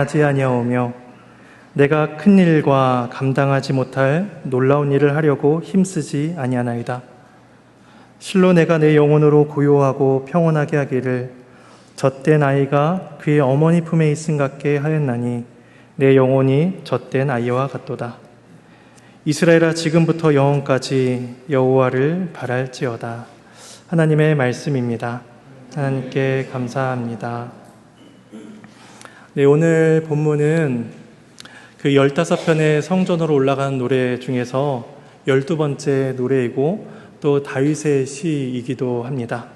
하지 아니하오며 내가 큰 일과 감당하지 못할 놀라운 일을 하려고 힘쓰지 아니하나이다. 실로 내가 내 영혼으로 고요하고 평온하게 하기를 젖된 아이가 그의 어머니 품에 있음 같게 하였나니 내 영혼이 젖된 아이와 같도다. 이스라엘아, 지금부터 영원까지 여호와를 바랄지어다. 하나님의 말씀입니다. 하나님께 감사합니다. 네, 오늘 본문은 그 15편의 성전으로 올라가는 노래 중에서 12번째 노래이고 또 다윗의 시이기도 합니다.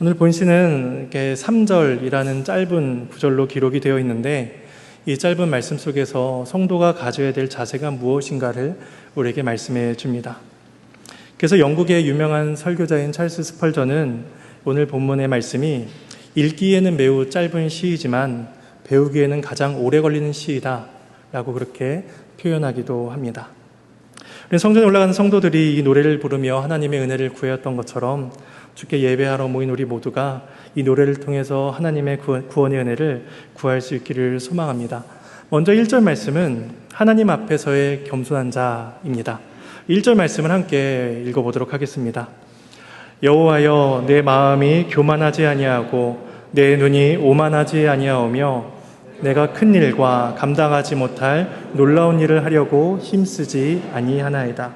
오늘 본시는 이렇게 3절이라는 짧은 구절로 기록이 되어 있는데, 이 짧은 말씀 속에서 성도가 가져야 될 자세가 무엇인가를 우리에게 말씀해 줍니다. 그래서 영국의 유명한 설교자인 찰스 스펄전은 오늘 본문의 말씀이 읽기에는 매우 짧은 시이지만 배우기에는 가장 오래 걸리는 시이다 라고 그렇게 표현하기도 합니다. 성전에 올라가는 성도들이 이 노래를 부르며 하나님의 은혜를 구했던 것처럼 주께 예배하러 모인 우리 모두가 이 노래를 통해서 하나님의 구원의 은혜를 구할 수 있기를 소망합니다. 먼저 1절 말씀은 하나님 앞에서의 겸손한 자입니다. 1절 말씀을 함께 읽어보도록 하겠습니다. 여호와여, 내 마음이 교만하지 아니하고 내 눈이 오만하지 아니하오며 내가 큰 일과 감당하지 못할 놀라운 일을 하려고 힘쓰지 아니하나이다.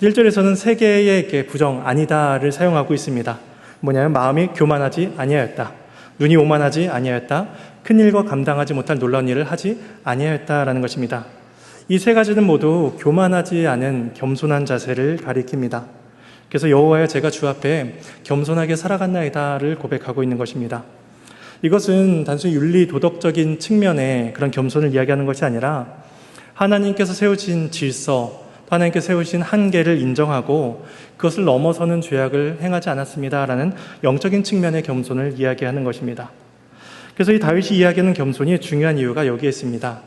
1절에서는 세 개의 부정 아니다를 사용하고 있습니다. 뭐냐면 마음이 교만하지 아니하였다, 눈이 오만하지 아니하였다, 큰 일과 감당하지 못할 놀라운 일을 하지 아니하였다라는 것입니다. 이 세 가지는 모두 교만하지 않은 겸손한 자세를 가리킵니다. 그래서 여호와여, 제가 주 앞에 겸손하게 살아갔나이다를 고백하고 있는 것입니다. 이것은 단순히 윤리 도덕적인 측면의 그런 겸손을 이야기하는 것이 아니라 하나님께서 세우신 질서, 하나님께서 세우신 한계를 인정하고 그것을 넘어서는 죄악을 행하지 않았습니다라는 영적인 측면의 겸손을 이야기하는 것입니다. 그래서 이 다윗이 이야기하는 겸손이 중요한 이유가 여기에 있습니다.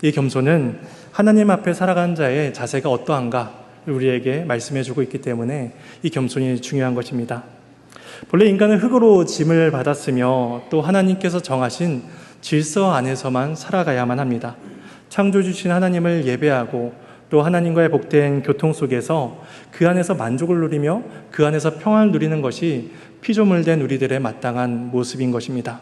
이 겸손은 하나님 앞에 살아가는 자의 자세가 어떠한가 우리에게 말씀해주고 있기 때문에 이 겸손이 중요한 것입니다. 본래 인간은 흙으로 짐을 받았으며 또 하나님께서 정하신 질서 안에서만 살아가야만 합니다. 창조주신 하나님을 예배하고 또 하나님과의 복된 교통 속에서 그 안에서 만족을 누리며 그 안에서 평안을 누리는 것이 피조물된 우리들의 마땅한 모습인 것입니다.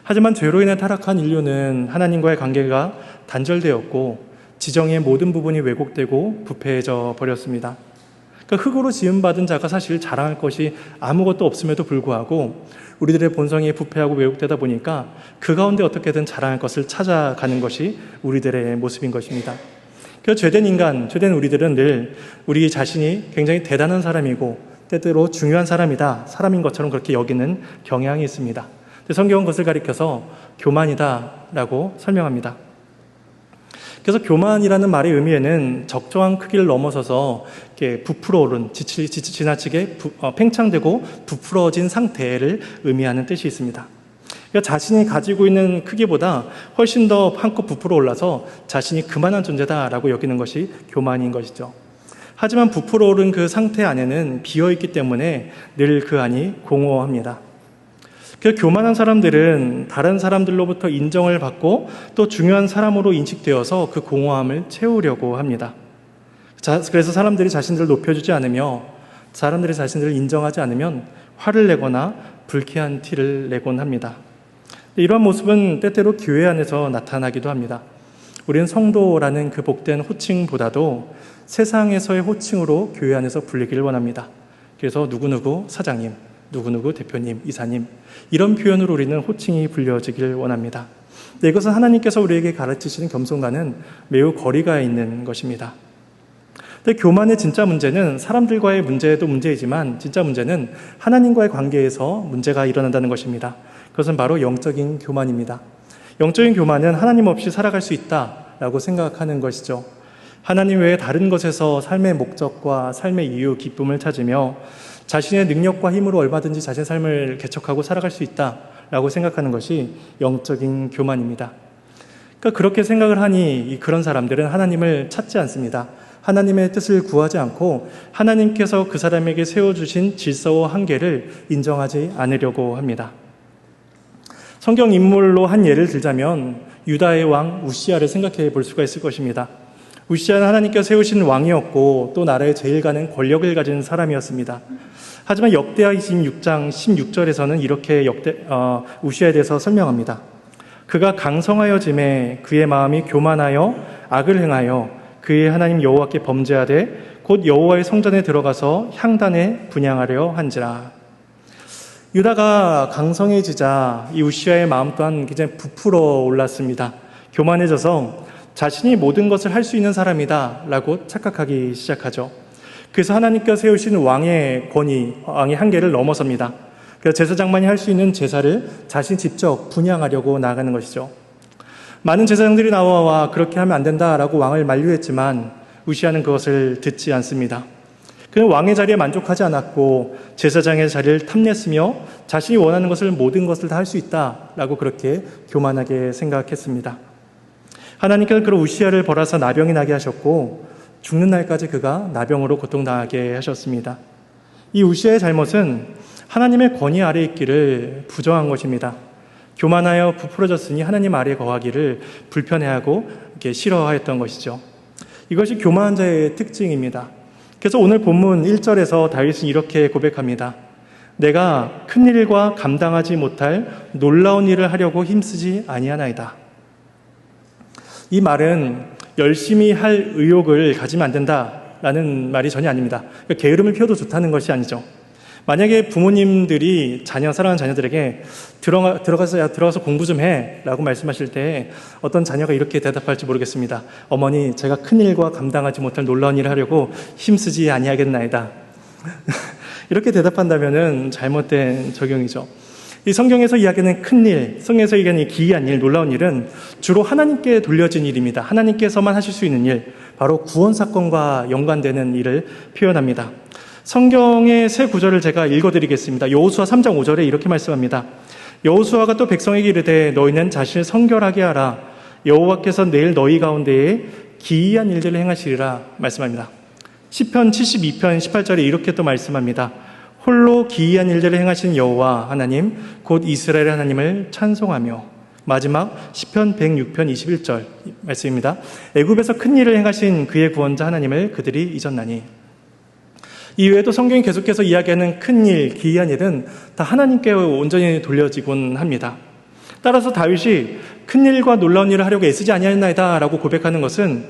하지만 죄로 인해 타락한 인류는 하나님과의 관계가 단절되었고 지정의 모든 부분이 왜곡되고 부패해져 버렸습니다. 그러니까 흙으로 지음받은 자가 사실 자랑할 것이 아무것도 없음에도 불구하고 우리들의 본성이 부패하고 왜곡되다 보니까 그 가운데 어떻게든 자랑할 것을 찾아가는 것이 우리들의 모습인 것입니다. 그래서 죄된 인간, 죄된 우리들은 늘 우리 자신이 굉장히 대단한 사람이고 때때로 중요한 사람인 것처럼 그렇게 여기는 경향이 있습니다. 성경은 그것을 가리켜서 교만이다라고 설명합니다. 그래서 교만이라는 말의 의미에는 적정한 크기를 넘어서서 이렇게 부풀어 오른, 지나치게 팽창되고 부풀어진 상태를 의미하는 뜻이 있습니다. 그러니까 자신이 가지고 있는 크기보다 훨씬 더 한껏 부풀어 올라서 자신이 그만한 존재다라고 여기는 것이 교만인 것이죠. 하지만 부풀어 오른 그 상태 안에는 비어있기 때문에 늘 그 안이 공허합니다. 그래서 교만한 사람들은 다른 사람들로부터 인정을 받고 또 중요한 사람으로 인식되어서 그 공허함을 채우려고 합니다. 그래서 사람들이 자신들을 높여주지 않으며 사람들이 자신들을 인정하지 않으면 화를 내거나 불쾌한 티를 내곤 합니다. 이러한 모습은 때때로 교회 안에서 나타나기도 합니다. 우리는 성도라는 그 복된 호칭보다도 세상에서의 호칭으로 교회 안에서 불리기를 원합니다. 그래서 누구누구 사장님, 누구누구 대표님, 이사님, 이런 표현으로 우리는 호칭이 불려지길 원합니다. 이것은 하나님께서 우리에게 가르치시는 겸손과는 매우 거리가 있는 것입니다. 근데 교만의 진짜 문제는 사람들과의 문제도 문제이지만 진짜 문제는 하나님과의 관계에서 문제가 일어난다는 것입니다. 그것은 바로 영적인 교만입니다. 영적인 교만은 하나님 없이 살아갈 수 있다라고 생각하는 것이죠. 하나님 외에 다른 것에서 삶의 목적과 삶의 이유, 기쁨을 찾으며 자신의 능력과 힘으로 얼마든지 자신의 삶을 개척하고 살아갈 수 있다라고 생각하는 것이 영적인 교만입니다. 그러니까 그렇게 생각을 하니 그런 사람들은 하나님을 찾지 않습니다. 하나님의 뜻을 구하지 않고 하나님께서 그 사람에게 세워주신 질서와 한계를 인정하지 않으려고 합니다. 성경 인물로 한 예를 들자면 유다의 왕 우시야를 생각해 볼 수가 있을 것입니다. 우시야는 하나님께서 세우신 왕이었고 또 나라의 제일 가는 권력을 가진 사람이었습니다. 하지만 역대하 26장 16절에서는 이렇게 우시야에 대해서 설명합니다. 그가 강성하여짐에 그의 마음이 교만하여 악을 행하여 그의 하나님 여호와께 범죄하되 곧 여호와의 성전에 들어가서 향단에 분향하려 한지라. 유다가 강성해지자 이 우시야의 마음 또한 굉장히 부풀어 올랐습니다. 교만해져서 자신이 모든 것을 할 수 있는 사람이다 라고 착각하기 시작하죠. 그래서 하나님께서 세우신 왕의 권위, 왕의 한계를 넘어섭니다. 그래서 제사장만이 할 수 있는 제사를 자신이 직접 분향하려고 나아가는 것이죠. 많은 제사장들이 나와 그렇게 하면 안 된다라고 왕을 만류했지만 우시야는 그것을 듣지 않습니다. 그는 왕의 자리에 만족하지 않았고 제사장의 자리를 탐냈으며 자신이 원하는 것을 모든 것을 다 할 수 있다라고 그렇게 교만하게 생각했습니다. 하나님께서 그런 우시야를 벌하사 나병이 나게 하셨고 죽는 날까지 그가 나병으로 고통당하게 하셨습니다. 이 우시야의 잘못은 하나님의 권위 아래에 있기를 부정한 것입니다. 교만하여 부풀어졌으니 하나님 아래에 거하기를 불편해하고 이렇게 싫어하였던 것이죠. 이것이 교만한 자의 특징입니다. 그래서 오늘 본문 1절에서 다윗은 이렇게 고백합니다. 내가 큰 일과 감당하지 못할 놀라운 일을 하려고 힘쓰지 아니하나이다. 이 말은 열심히 할 의욕을 가지면 안 된다라는 말이 전혀 아닙니다. 게으름을 피워도 좋다는 것이 아니죠. 만약에 부모님들이 사랑하는 자녀들에게 들어가서 공부 좀 해 라고 말씀하실 때 어떤 자녀가 이렇게 대답할지 모르겠습니다. 어머니, 제가 큰 일과 감당하지 못할 놀라운 일을 하려고 힘쓰지 아니하겠나이다. 이렇게 대답한다면 잘못된 적용이죠. 이 성경에서 이야기하는 큰 일, 성경에서 이야기하는 기이한 일, 놀라운 일은 주로 하나님께 돌려진 일입니다. 하나님께서만 하실 수 있는 일, 바로 구원 사건과 연관되는 일을 표현합니다. 성경의 세 구절을 제가 읽어드리겠습니다. 여호수아 3장 5절에 이렇게 말씀합니다. 여호수아가 또 백성에게 이르되 너희는 자신을 성결하게 하라. 여호와께서 내일 너희 가운데에 기이한 일들을 행하시리라 말씀합니다. 시편 72편 18절에 이렇게 또 말씀합니다. 홀로 기이한 일들을 행하신 여호와 하나님 곧 이스라엘 하나님을 찬송하며. 마지막 시편 106편 21절 말씀입니다. 애굽에서 큰 일을 행하신 그의 구원자 하나님을 그들이 잊었나니. 이외에도 성경이 계속해서 이야기하는 큰 일, 기이한 일은 다 하나님께 온전히 돌려지곤 합니다. 따라서 다윗이 큰 일과 놀라운 일을 하려고 애쓰지 아니하였나이다 라고 고백하는 것은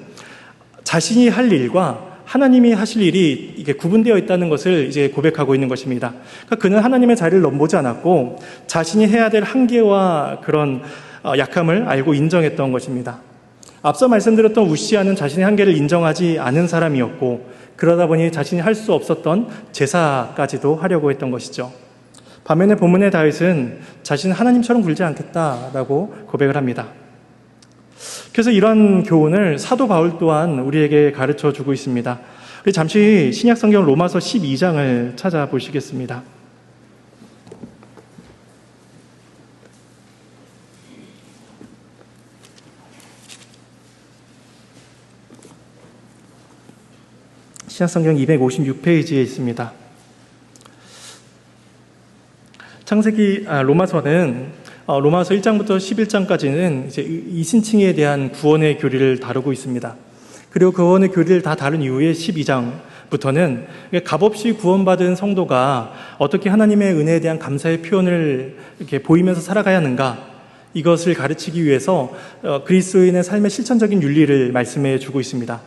자신이 할 일과 하나님이 하실 일이 이게 구분되어 있다는 것을 이제 고백하고 있는 것입니다. 그러니까 그는 하나님의 자리를 넘보지 않았고 자신이 해야 될 한계와 그런 약함을 알고 인정했던 것입니다. 앞서 말씀드렸던 우시야는 자신의 한계를 인정하지 않은 사람이었고 그러다 보니 자신이 할 수 없었던 제사까지도 하려고 했던 것이죠. 반면에 본문의 다윗은 자신은 하나님처럼 굴지 않겠다라고 고백을 합니다. 그래서 이런 교훈을 사도 바울 또한 우리에게 가르쳐 주고 있습니다. 우리 잠시 신약 성경 로마서 12장을 찾아보시겠습니다. 신약성경 256페이지에 있습니다. 로마서는 로마서 1장부터 11장까지는 이제 이신칭에 대한 구원의 교리를 다루고 있습니다. 그리고 구원의 교리를 다 다룬 이후에 12장부터는 값없이 구원받은 성도가 어떻게 하나님의 은혜에 대한 감사의 표현을 이렇게 보이면서 살아가야 하는가, 이것을 가르치기 위해서 그리스도인의 삶의 실천적인 윤리를 말씀해 주고 있습니다.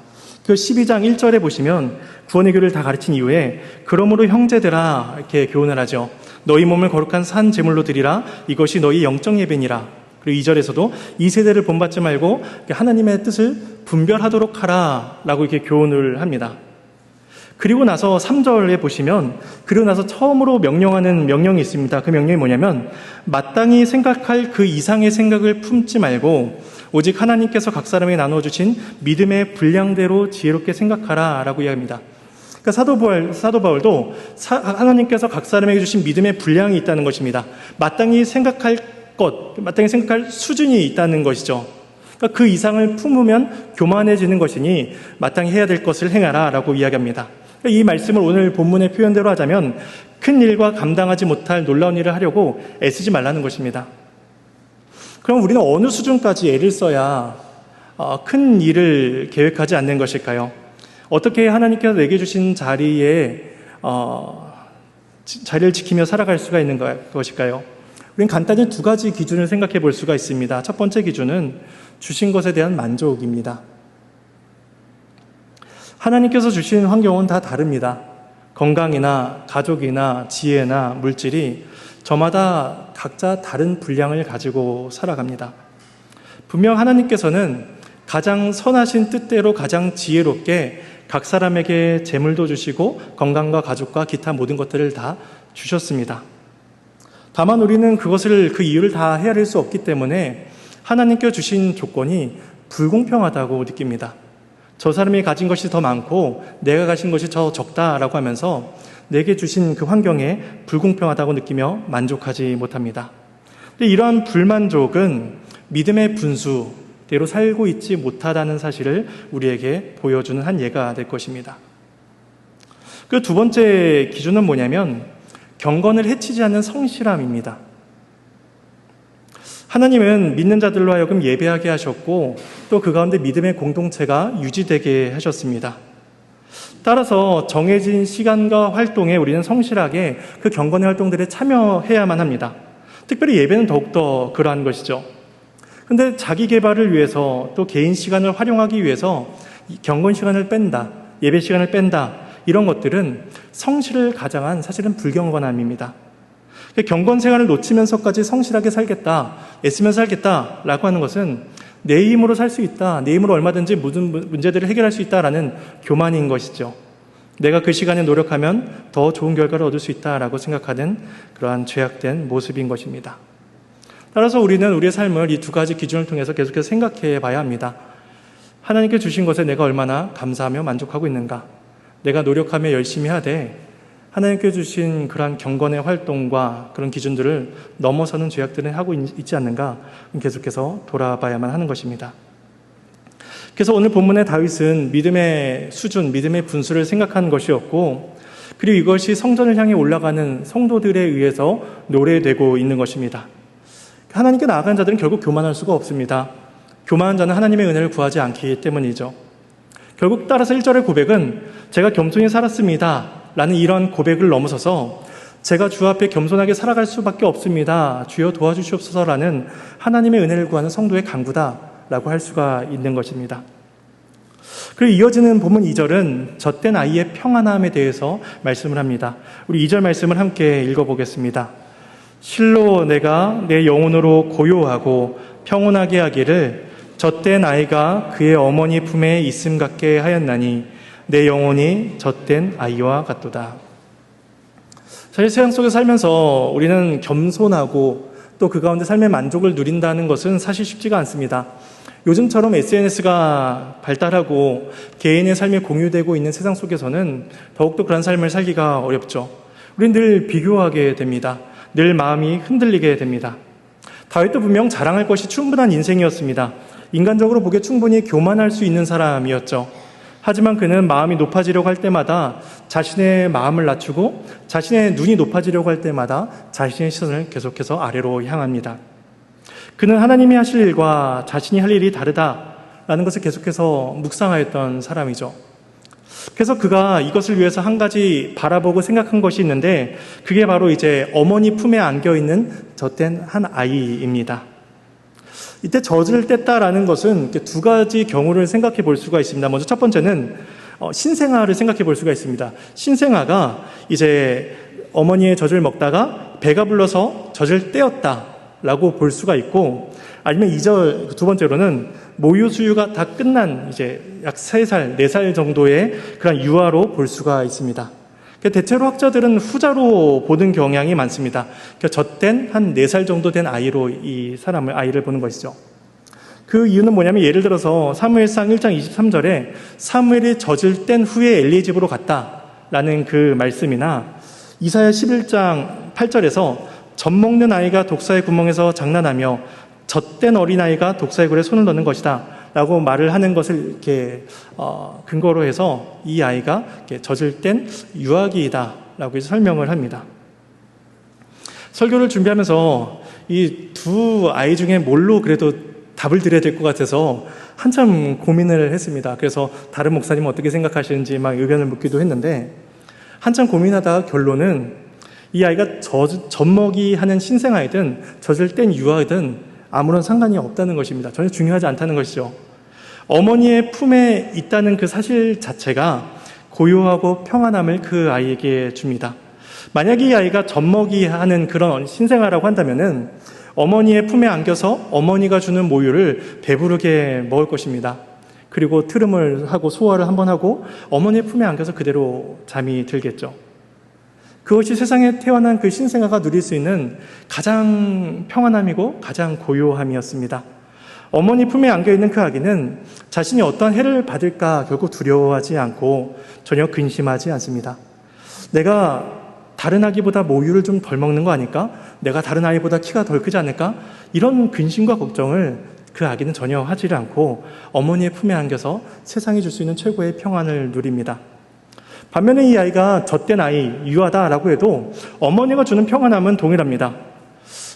그 12장 1절에 보시면 구원의 교리를 다 가르친 이후에 그러므로 형제들아 이렇게 교훈을 하죠. 너희 몸을 거룩한 산 제물로 드리라. 이것이 너희 영적 예배니라. 그리고 2절에서도 이 세대를 본받지 말고 하나님의 뜻을 분별하도록 하라 라고 이렇게 교훈을 합니다. 그리고 나서 3절에 보시면 그리고 나서 처음으로 명령하는 명령이 있습니다. 그 명령이 뭐냐면 마땅히 생각할 그 이상의 생각을 품지 말고 오직 하나님께서 각 사람에게 나눠주신 믿음의 분량대로 지혜롭게 생각하라 라고 이야기합니다. 그러니까 사도 바울도 하나님께서 각 사람에게 주신 믿음의 분량이 있다는 것입니다. 마땅히 생각할 수준이 있다는 것이죠. 그러니까 그 이상을 품으면 교만해지는 것이니 마땅히 해야 될 것을 행하라 라고 이야기합니다. 이 말씀을 오늘 본문의 표현대로 하자면 큰 일과 감당하지 못할 놀라운 일을 하려고 애쓰지 말라는 것입니다. 그럼 우리는 어느 수준까지 애를 써야 큰 일을 계획하지 않는 것일까요? 어떻게 하나님께서 내게 주신 자리에 자리를 지키며 살아갈 수가 있는 것일까요? 우리는 간단히 두 가지 기준을 생각해 볼 수가 있습니다. 첫 번째 기준은 주신 것에 대한 만족입니다. 하나님께서 주신 환경은 다 다릅니다. 건강이나 가족이나 지혜나 물질이 저마다 각자 다른 분량을 가지고 살아갑니다. 분명 하나님께서는 가장 선하신 뜻대로 가장 지혜롭게 각 사람에게 재물도 주시고 건강과 가족과 기타 모든 것들을 다 주셨습니다. 다만 우리는 그 이유를 다 헤아릴 수 없기 때문에 하나님께 주신 조건이 불공평하다고 느낍니다. 저 사람이 가진 것이 더 많고 내가 가진 것이 더 적다라고 하면서 내게 주신 그 환경에 불공평하다고 느끼며 만족하지 못합니다. 이러한 불만족은 믿음의 분수대로 살고 있지 못하다는 사실을 우리에게 보여주는 한 예가 될 것입니다. 그 두 번째 기준은 뭐냐면 경건을 해치지 않는 성실함입니다. 하나님은 믿는 자들로 하여금 예배하게 하셨고 또 그 가운데 믿음의 공동체가 유지되게 하셨습니다. 따라서 정해진 시간과 활동에 우리는 성실하게 그 경건의 활동들에 참여해야만 합니다. 특별히 예배는 더욱더 그러한 것이죠. 그런데 자기 개발을 위해서 또 개인 시간을 활용하기 위해서 경건 시간을 뺀다, 예배 시간을 뺀다, 이런 것들은 성실을 가장한 사실은 불경건함입니다. 경건 생활을 놓치면서까지 성실하게 살겠다, 애쓰면서 살겠다라고 하는 것은 내 힘으로 살 수 있다, 내 힘으로 얼마든지 모든 문제들을 해결할 수 있다라는 교만인 것이죠. 내가 그 시간에 노력하면 더 좋은 결과를 얻을 수 있다라고 생각하는 그러한 죄악된 모습인 것입니다. 따라서 우리는 우리의 삶을 이 두 가지 기준을 통해서 계속해서 생각해 봐야 합니다. 하나님께 주신 것에 내가 얼마나 감사하며 만족하고 있는가? 내가 노력하며 열심히 하되 하나님께 주신 그러한 경건의 활동과 그런 기준들을 넘어서는 죄악들은 하고 있지 않는가? 계속해서 돌아봐야만 하는 것입니다. 그래서 오늘 본문의 다윗은 믿음의 수준, 믿음의 분수를 생각하는 것이었고, 그리고 이것이 성전을 향해 올라가는 성도들에 의해서 노래되고 있는 것입니다. 하나님께 나아간 자들은 결국 교만할 수가 없습니다. 교만한 자는 하나님의 은혜를 구하지 않기 때문이죠. 결국 따라서 1절의 고백은 제가 겸손히 살았습니다 라는 이런 고백을 넘어서서 제가 주 앞에 겸손하게 살아갈 수밖에 없습니다, 주여 도와주시옵소서라는 하나님의 은혜를 구하는 성도의 간구다 라고 할 수가 있는 것입니다. 그리고 이어지는 본문 2절은 젖된 아이의 평안함에 대해서 말씀을 합니다. 우리 2절 말씀을 함께 읽어보겠습니다. 실로 내가 내 영혼으로 고요하고 평온하게 하기를 젖된 아이가 그의 어머니 품에 있음 같게 하였나니 내 영혼이 젖된 아이와 같도다. 사실 세상 속에 살면서 우리는 겸손하고 또 그 가운데 삶의 만족을 누린다는 것은 사실 쉽지가 않습니다. 요즘처럼 SNS가 발달하고 개인의 삶이 공유되고 있는 세상 속에서는 더욱더 그런 삶을 살기가 어렵죠. 우리는 늘 비교하게 됩니다. 늘 마음이 흔들리게 됩니다. 다윗도 분명 자랑할 것이 충분한 인생이었습니다. 인간적으로 보기에 충분히 교만할 수 있는 사람이었죠. 하지만 그는 마음이 높아지려고 할 때마다 자신의 마음을 낮추고 자신의 눈이 높아지려고 할 때마다 자신의 시선을 계속해서 아래로 향합니다. 그는 하나님이 하실 일과 자신이 할 일이 다르다라는 것을 계속해서 묵상하였던 사람이죠. 그래서 그가 이것을 위해서 한 가지 바라보고 생각한 것이 있는데 그게 바로 이제 어머니 품에 안겨있는 젖된 한 아이입니다. 이때 젖을 뗐다라는 것은 두 가지 경우를 생각해 볼 수가 있습니다. 먼저 첫 번째는 신생아를 생각해 볼 수가 있습니다. 신생아가 이제 어머니의 젖을 먹다가 배가 불러서 젖을 떼었다라고 볼 수가 있고, 아니면 2절 두 번째로는 모유 수유가 다 끝난 이제 약 3살, 4살 정도의 그런 유아로 볼 수가 있습니다. 대체로 학자들은 후자로 보는 경향이 많습니다. 젖된 한 4살 정도 된 아이로 아이를 보는 것이죠. 그 이유는 뭐냐면 예를 들어서 사무엘상 1장 23절에 사무엘이 젖을 뗀 후에 엘리의 집으로 갔다라는 그 말씀이나 이사야 11장 8절에서 젖 먹는 아이가 독사의 구멍에서 장난하며 젖된 어린아이가 독사의 굴에 손을 넣는 것이다 라고 말을 하는 것을 이렇게 근거로 해서 이 아이가 이렇게 젖을 뗀 유아기이다 라고 설명을 합니다. 설교를 준비하면서 이 두 아이 중에 뭘로 그래도 답을 드려야 될 것 같아서 한참 고민을 했습니다. 그래서 다른 목사님은 어떻게 생각하시는지 막 의견을 묻기도 했는데, 한참 고민하다가 결론은 이 아이가 젖먹이 하는 신생아이든 젖을 뗀 유아이든 아무런 상관이 없다는 것입니다. 전혀 중요하지 않다는 것이죠. 어머니의 품에 있다는 그 사실 자체가 고요하고 평안함을 그 아이에게 줍니다. 만약 이 아이가 젖먹이 하는 그런 신생아라고 한다면은 어머니의 품에 안겨서 어머니가 주는 모유를 배부르게 먹을 것입니다. 그리고 트름을 하고 소화를 한번 하고 어머니의 품에 안겨서 그대로 잠이 들겠죠. 그것이 세상에 태어난 그 신생아가 누릴 수 있는 가장 평안함이고 가장 고요함이었습니다. 어머니 품에 안겨있는 그 아기는 자신이 어떠한 해를 받을까 결국 두려워하지 않고 전혀 근심하지 않습니다. 내가 다른 아기보다 모유를 좀 덜 먹는 거 아닐까? 내가 다른 아이보다 키가 덜 크지 않을까? 이런 근심과 걱정을 그 아기는 전혀 하지 않고 어머니의 품에 안겨서 세상이 줄 수 있는 최고의 평안을 누립니다. 반면에 이 아이가 젖된 아이, 유아다라고 해도 어머니가 주는 평안함은 동일합니다.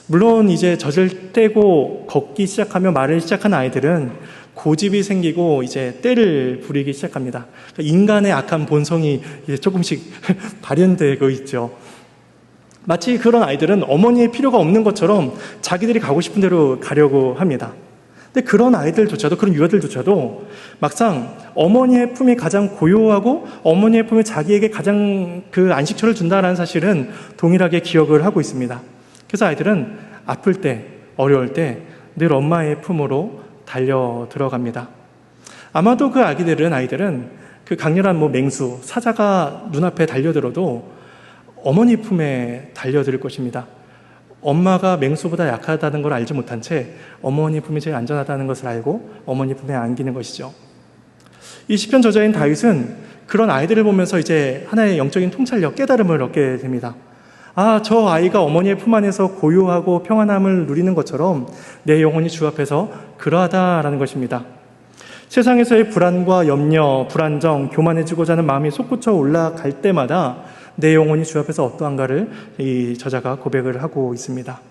물론 이제 젖을 떼고 걷기 시작하며 말을 시작한 아이들은 고집이 생기고 이제 떼를 부리기 시작합니다. 인간의 악한 본성이 이제 조금씩 발현되고 있죠. 마치 그런 아이들은 어머니의 필요가 없는 것처럼 자기들이 가고 싶은 대로 가려고 합니다. 근데 그런 아이들조차도, 그런 유아들조차도 막상 어머니의 품이 가장 고요하고 어머니의 품이 자기에게 가장 그 안식처를 준다라는 사실은 동일하게 기억을 하고 있습니다. 그래서 아이들은 아플 때, 어려울 때 늘 엄마의 품으로 달려 들어갑니다. 아마도 그 아이들은 그 강렬한 맹수, 사자가 눈앞에 달려들어도 어머니 품에 달려들 것입니다. 엄마가 맹수보다 약하다는 걸 알지 못한 채 어머니 품이 제일 안전하다는 것을 알고 어머니 품에 안기는 것이죠. 이 시편 저자인 다윗은 그런 아이들을 보면서 이제 하나의 영적인 통찰력, 깨달음을 얻게 됩니다. 아, 저 아이가 어머니의 품 안에서 고요하고 평안함을 누리는 것처럼 내 영혼이 주 앞에서 그러하다라는 것입니다. 세상에서의 불안과 염려, 불안정, 교만해지고자 하는 마음이 솟구쳐 올라갈 때마다 내 영혼이 주 앞에서 어떠한가를 이 저자가 고백을 하고 있습니다.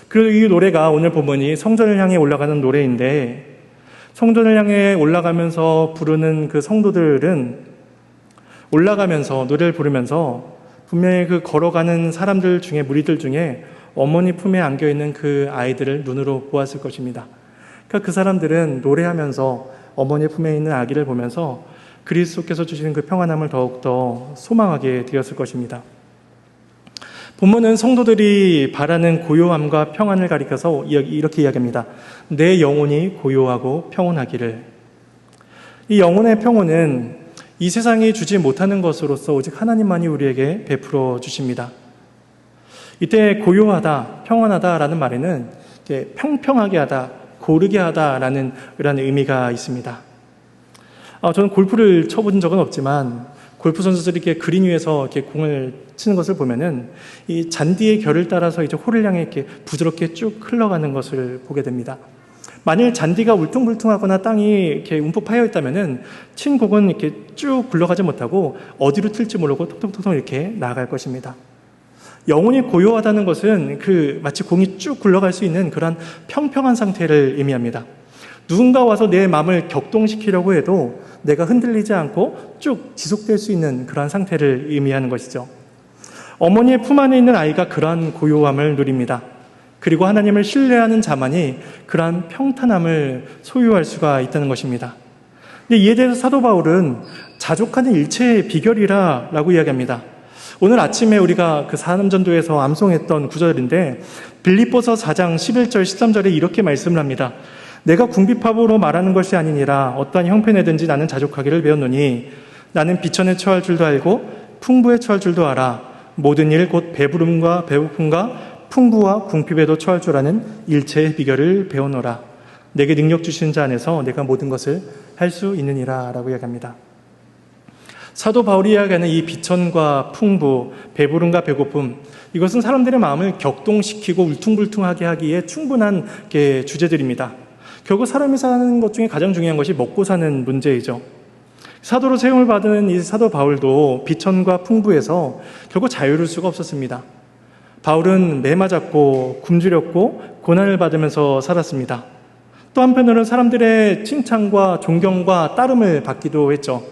그리고 이 노래가 오늘 본문이 성전을 향해 올라가는 노래인데, 성전을 향해 올라가면서 부르는 그 성도들은 올라가면서 노래를 부르면서 분명히 그 걸어가는 사람들 중에, 무리들 중에 어머니 품에 안겨있는 그 아이들을 눈으로 보았을 것입니다. 그러니까 그 사람들은 노래하면서 어머니 품에 있는 아기를 보면서 그리스도께서 주시는 그 평안함을 더욱더 소망하게 되었을 것입니다. 본문은 성도들이 바라는 고요함과 평안을 가리켜서 이렇게 이야기합니다. 내 영혼이 고요하고 평온하기를. 이 영혼의 평온은 이 세상이 주지 못하는 것으로서 오직 하나님만이 우리에게 베풀어 주십니다. 이때 고요하다, 평안하다라는 말에는 평평하게 하다, 고르게 하다라는 그런 의미가 있습니다. 저는 골프를 쳐본 적은 없지만 골프 선수들이 이렇게 그린 위에서 이렇게 공을 치는 것을 보면은 이 잔디의 결을 따라서 이제 홀을 향해 이렇게 부드럽게 쭉 흘러가는 것을 보게 됩니다. 만일 잔디가 울퉁불퉁하거나 땅이 이렇게 움푹 파여 있다면은 친 공은 이렇게 쭉 굴러가지 못하고 어디로 튈지 모르고 통통통통 이렇게 나아갈 것입니다. 영혼이 고요하다는 것은 마치 공이 쭉 굴러갈 수 있는 그런 평평한 상태를 의미합니다. 누군가 와서 내 마음을 격동시키려고 해도 내가 흔들리지 않고 쭉 지속될 수 있는 그러한 상태를 의미하는 것이죠. 어머니의 품 안에 있는 아이가 그러한 고요함을 누립니다. 그리고 하나님을 신뢰하는 자만이 그러한 평탄함을 소유할 수가 있다는 것입니다. 이에 대해서 사도 바울은 자족하는 일체의 비결이라고 이야기합니다. 오늘 아침에 우리가 그 사남전도에서 암송했던 구절인데 빌립보서 4장 11절 13절에 이렇게 말씀을 합니다. 내가 궁핍함으로 말하는 것이 아니니라 어떠한 형편에든지 나는 자족하기를 배웠노니 나는 비천에 처할 줄도 알고 풍부에 처할 줄도 알아 모든 일 곧 배부름과 배고픔과 풍부와 궁핍에도 처할 줄 아는 일체의 비결을 배우노라. 내게 능력 주시는 자 안에서 내가 모든 것을 할 수 있느니라 라고 이야기합니다. 사도 바울이 이야기하는 이 비천과 풍부, 배부름과 배고픔, 이것은 사람들의 마음을 격동시키고 울퉁불퉁하게 하기에 충분한 주제들입니다. 결국 사람이 사는 것 중에 가장 중요한 것이 먹고 사는 문제이죠. 사도로 세움을 받은 이 사도 바울도 비천과 풍부에서 결국 자유로울 수가 없었습니다. 바울은 매 맞았고 굶주렸고 고난을 받으면서 살았습니다. 또 한편으로는 사람들의 칭찬과 존경과 따름을 받기도 했죠.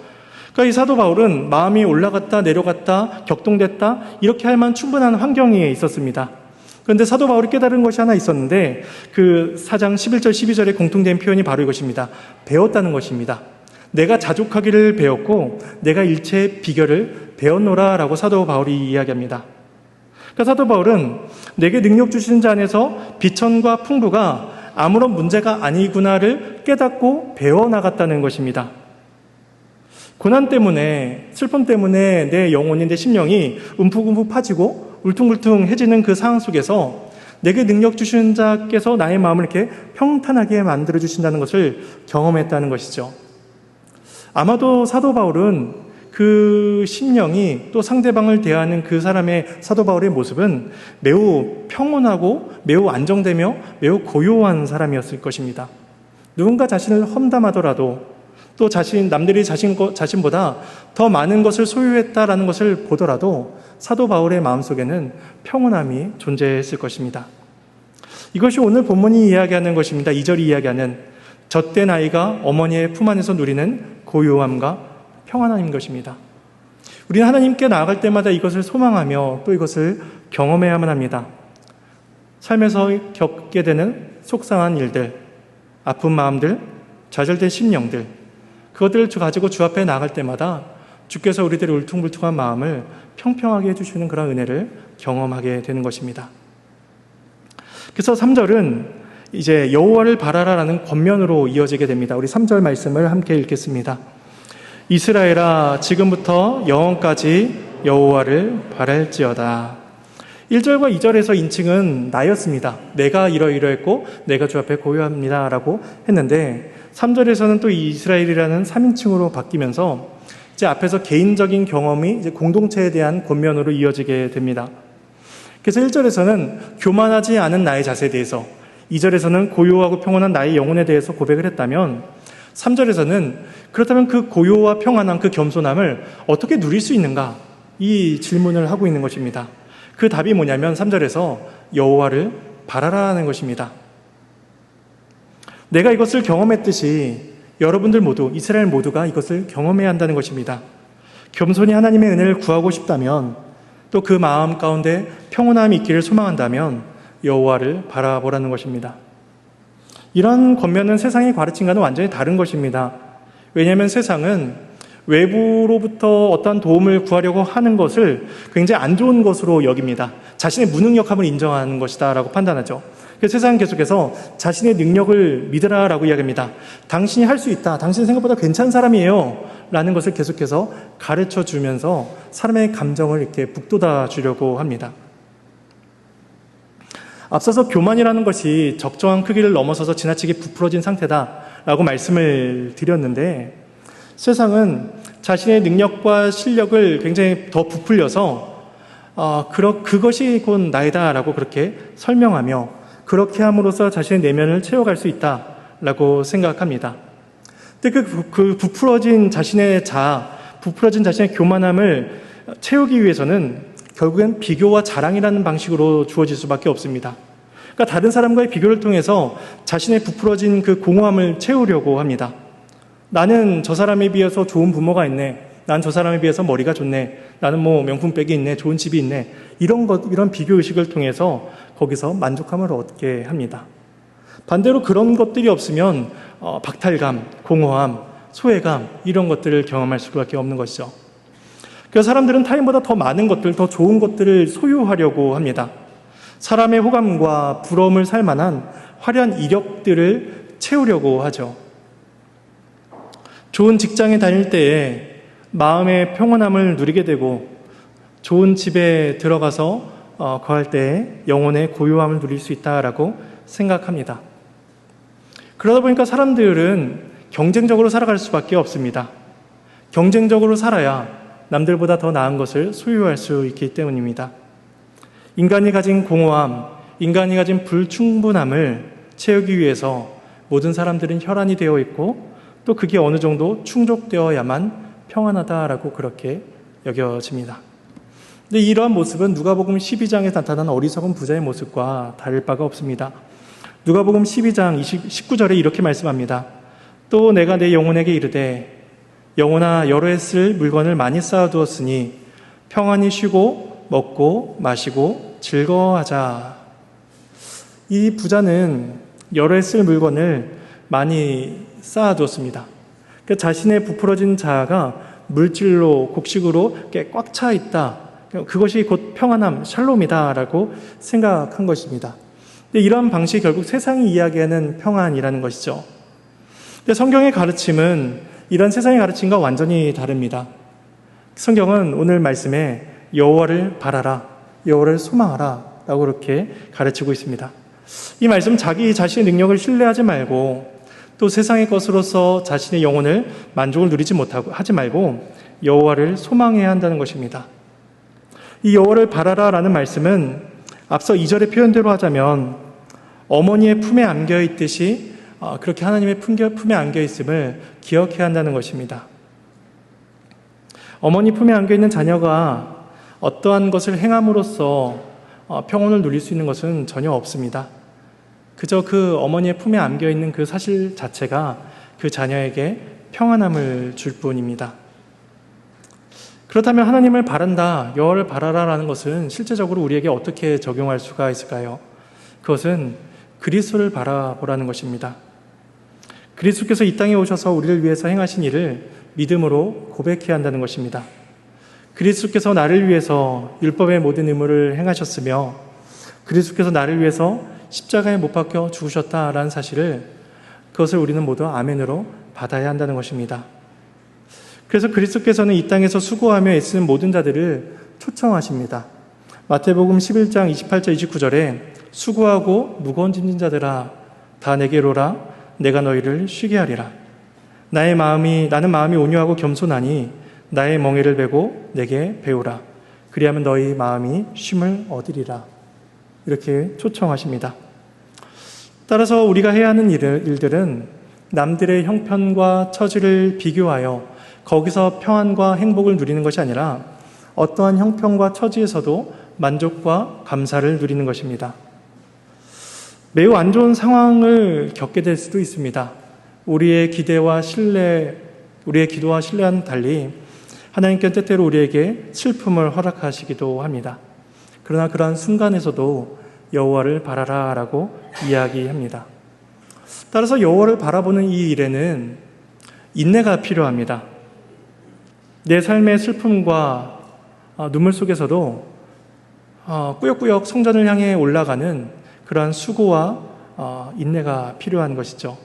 그러니까 이 사도 바울은 마음이 올라갔다 내려갔다 격동됐다 이렇게 할 만한 충분한 환경에 있었습니다. 그런데 사도 바울이 깨달은 것이 하나 있었는데 그 4장 11절 12절에 공통된 표현이 바로 이것입니다. 배웠다는 것입니다. 내가 자족하기를 배웠고 내가 일체의 비결을 배웠노라 라고 사도 바울이 이야기합니다. 그러니까 사도 바울은 내게 능력 주시는 자 안에서 비천과 풍부가 아무런 문제가 아니구나를 깨닫고 배워나갔다는 것입니다. 고난 때문에, 슬픔 때문에 내 영혼이, 내 심령이 움푹움푹 파지고 울퉁불퉁해지는 그 상황 속에서 내게 능력 주시는 자께서 나의 마음을 이렇게 평탄하게 만들어주신다는 것을 경험했다는 것이죠. 아마도 사도 바울은 그 심령이 또 상대방을 대하는 그 사람의 사도 바울의 모습은 매우 평온하고 매우 안정되며 매우 고요한 사람이었을 것입니다. 누군가 자신을 험담하더라도 또 남들이 자신보다 더 많은 것을 소유했다라는 것을 보더라도 사도 바울의 마음속에는 평온함이 존재했을 것입니다. 이것이 오늘 본문이 이야기하는 것입니다. 2절이 이야기하는 젖된 아이가 어머니의 품 안에서 누리는 고요함과 평안함인 것입니다. 우리는 하나님께 나아갈 때마다 이것을 소망하며 또 이것을 경험해야만 합니다. 삶에서 겪게 되는 속상한 일들, 아픈 마음들, 좌절된 심령들, 그것들을 가지고 주 앞에 나아갈 때마다 주께서 우리들의 울퉁불퉁한 마음을 평평하게 해주시는 그런 은혜를 경험하게 되는 것입니다. 그래서 3절은 이제 여호와를 바라라라는 권면으로 이어지게 됩니다. 우리 3절 말씀을 함께 읽겠습니다. 이스라엘아 지금부터 영원까지 여호와를 바랄지어다. 1절과 2절에서 인칭은 나였습니다. 내가 이러이러했고 내가 주 앞에 고요합니다 라고 했는데 3절에서는 또 이스라엘이라는 3인칭으로 바뀌면서 이제 앞에서 개인적인 경험이 이제 공동체에 대한 권면으로 이어지게 됩니다. 그래서 1절에서는 교만하지 않은 나의 자세에 대해서, 2절에서는 고요하고 평온한 나의 영혼에 대해서 고백을 했다면 3절에서는 그렇다면 그 고요와 평안함, 그 겸손함을 어떻게 누릴 수 있는가? 이 질문을 하고 있는 것입니다. 그 답이 뭐냐면 3절에서 여호와를 바라라는 것입니다. 내가 이것을 경험했듯이 여러분들 모두, 이스라엘 모두가 이것을 경험해야 한다는 것입니다. 겸손히 하나님의 은혜를 구하고 싶다면, 또 그 마음 가운데 평온함이 있기를 소망한다면 여호와를 바라보라는 것입니다. 이런 권면은 세상이 가르침과는 완전히 다른 것입니다. 왜냐하면 세상은 외부로부터 어떤 도움을 구하려고 하는 것을 굉장히 안 좋은 것으로 여깁니다. 자신의 무능력함을 인정하는 것이다 라고 판단하죠. 그래서 세상은 계속해서 자신의 능력을 믿으라라고 이야기합니다. 당신이 할 수 있다. 당신 생각보다 괜찮은 사람이에요. 라는 것을 계속해서 가르쳐 주면서 사람의 감정을 이렇게 북돋아 주려고 합니다. 앞서서 교만이라는 것이 적정한 크기를 넘어서서 지나치게 부풀어진 상태다라고 말씀을 드렸는데, 세상은 자신의 능력과 실력을 굉장히 더 부풀려서 그것이 곧 나이다라고 그렇게 설명하며 그렇게 함으로써 자신의 내면을 채워갈 수 있다라고 생각합니다. 근데 그 부풀어진 자신의 부풀어진 자신의 교만함을 채우기 위해서는 결국엔 비교와 자랑이라는 방식으로 주어질 수밖에 없습니다. 그러니까 다른 사람과의 비교를 통해서 자신의 부풀어진 그 공허함을 채우려고 합니다. 나는 저 사람에 비해서 좋은 부모가 있네. 난 저 사람에 비해서 머리가 좋네. 나는 명품백이 있네. 좋은 집이 있네. 이런 비교의식을 통해서 거기서 만족감을 얻게 합니다. 반대로 그런 것들이 없으면 박탈감, 공허함, 소외감 이런 것들을 경험할 수밖에 없는 것이죠. 그래서 사람들은 타인보다 더 많은 것들, 더 좋은 것들을 소유하려고 합니다. 사람의 호감과 부러움을 살 만한 화려한 이력들을 채우려고 하죠. 좋은 직장에 다닐 때에 마음의 평온함을 누리게 되고 좋은 집에 들어가서 거할 때에 영혼의 고요함을 누릴 수 있다라고 생각합니다. 그러다 보니까 사람들은 경쟁적으로 살아갈 수밖에 없습니다. 경쟁적으로 살아야 남들보다 더 나은 것을 소유할 수 있기 때문입니다. 인간이 가진 공허함, 인간이 가진 불충분함을 채우기 위해서 모든 사람들은 혈안이 되어 있고 또 그게 어느 정도 충족되어야만 평안하다라고 그렇게 여겨집니다. 근데 이러한 모습은 누가복음 12장에 나타난 어리석은 부자의 모습과 다를 바가 없습니다. 누가복음 12장 19절에 이렇게 말씀합니다. 또 내가 내 영혼에게 이르되 영혼아 여러 해 쓸 물건을 많이 쌓아두었으니 평안히 쉬고 먹고 마시고 즐거워하자. 이 부자는 여러 해 쓸 물건을 많이 쌓아두었습니다. 그 자신의 부풀어진 자아가 물질로 곡식으로 꽉 차 있다. 그것이 곧 평안함, 샬롬이다라고 생각한 것입니다. 근데 이러한 방식이 결국 세상이 이야기하는 평안이라는 것이죠. 근데 성경의 가르침은 이런 세상의 가르침과 완전히 다릅니다. 성경은 오늘 말씀에 여호와를 바라라, 여호와를 소망하라 라고 그렇게 가르치고 있습니다. 이 말씀 자기 자신의 능력을 신뢰하지 말고 또 세상의 것으로서 자신의 영혼을 만족을 누리지 못하고 하지 말고 여호와를 소망해야 한다는 것입니다. 이 여호와를 바라라 라는 말씀은 앞서 2절의 표현대로 하자면 어머니의 품에 안겨 있듯이 그렇게 하나님의 품에 안겨 있음을 기억해야 한다는 것입니다. 어머니 품에 안겨 있는 자녀가 어떠한 것을 행함으로써 평온을 누릴 수 있는 것은 전혀 없습니다. 그저 그 어머니의 품에 안겨 있는 그 사실 자체가 그 자녀에게 평안함을 줄 뿐입니다. 그렇다면 하나님을 바란다, 여호와를 바라라라는 것은 실제적으로 우리에게 어떻게 적용할 수가 있을까요? 그것은 그리스도를 바라보라는 것입니다. 그리스도께서 이 땅에 오셔서 우리를 위해서 행하신 일을 믿음으로 고백해야 한다는 것입니다. 그리스도께서 나를 위해서 율법의 모든 의무를 행하셨으며 그리스도께서 나를 위해서 십자가에 못 박혀 죽으셨다라는 사실을 그것을 우리는 모두 아멘으로 받아야 한다는 것입니다. 그래서 그리스도께서는 이 땅에서 수고하며 애쓰는 모든 자들을 초청하십니다. 마태복음 11장 28절 29절에 수고하고 무거운 짐진 자들아 다 내게로 오라 내가 너희를 쉬게 하리라. 나는 마음이 온유하고 겸손하니 나의 멍에를 메고 내게 배우라. 그리하면 너희 마음이 쉼을 얻으리라. 이렇게 초청하십니다. 따라서 우리가 해야 하는 일들은 남들의 형편과 처지를 비교하여 거기서 평안과 행복을 누리는 것이 아니라 어떠한 형편과 처지에서도 만족과 감사를 누리는 것입니다. 매우 안 좋은 상황을 겪게 될 수도 있습니다. 우리의 기도와 신뢰와는 달리 하나님께는 때때로 우리에게 슬픔을 허락하시기도 합니다. 그러나 그러한 순간에서도 여호와를 바라라 라고 이야기합니다. 따라서 여호와를 바라보는 이 일에는 인내가 필요합니다. 내 삶의 슬픔과 눈물 속에서도 꾸역꾸역 성전을 향해 올라가는 그러한 수고와 인내가 필요한 것이죠.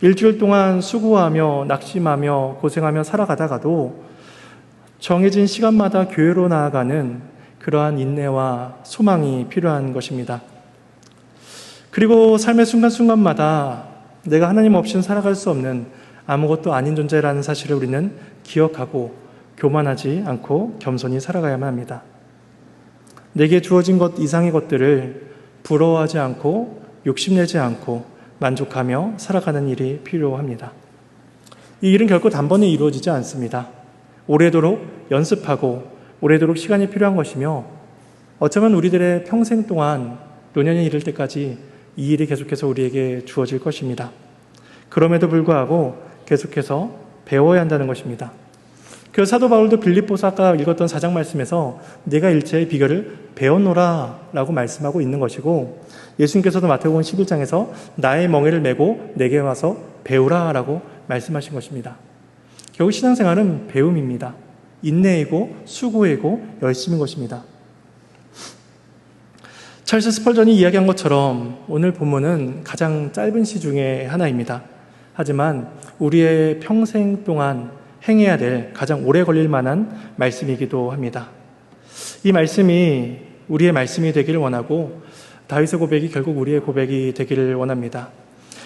일주일 동안 수고하며 낙심하며 고생하며 살아가다가도 정해진 시간마다 교회로 나아가는 그러한 인내와 소망이 필요한 것입니다. 그리고 삶의 순간순간마다 내가 하나님 없이는 살아갈 수 없는 아무것도 아닌 존재라는 사실을 우리는 기억하고 교만하지 않고 겸손히 살아가야만 합니다. 내게 주어진 것 이상의 것들을 부러워하지 않고 욕심내지 않고 만족하며 살아가는 일이 필요합니다. 이 일은 결코 단번에 이루어지지 않습니다. 오래도록 연습하고 오래도록 시간이 필요한 것이며 어쩌면 우리들의 평생 동안 노년에 이를 때까지 이 일이 계속해서 우리에게 주어질 것입니다. 그럼에도 불구하고 계속해서 배워야 한다는 것입니다. 그래서 사도 바울도 빌립보서 아까 읽었던 4장 말씀에서 내가 일체의 비결을 배워노라 라고 말씀하고 있는 것이고 예수님께서도 마태복음 11장에서 나의 멍에를 메고 내게 와서 배우라 라고 말씀하신 것입니다. 결국 신앙생활은 배움입니다. 인내이고 수고이고 열심인 것입니다. 찰스 스펄전이 이야기한 것처럼 오늘 본문은 가장 짧은 시 중에 하나입니다. 하지만 우리의 평생 동안 행해야 될 가장 오래 걸릴 만한 말씀이기도 합니다. 이 말씀이 우리의 말씀이 되기를 원하고 다윗의 고백이 결국 우리의 고백이 되기를 원합니다.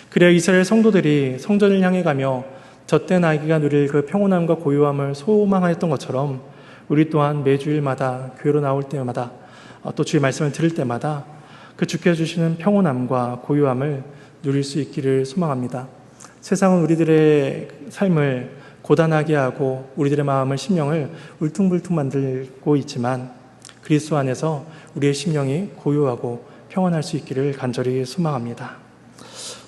그래야 이스라엘 성도들이 성전을 향해 가며 젖된 아기가 누릴 그 평온함과 고요함을 소망하였던 것처럼 우리 또한 매주일마다 교회로 나올 때마다 또 주의 말씀을 들을 때마다 그 주께서 주시는 평온함과 고요함을 누릴 수 있기를 소망합니다. 세상은 우리들의 삶을 고단하게 하고 우리들의 마음을 심령을 울퉁불퉁 만들고 있지만 그리스도 안에서 우리의 심령이 고요하고 평안할 수 있기를 간절히 소망합니다.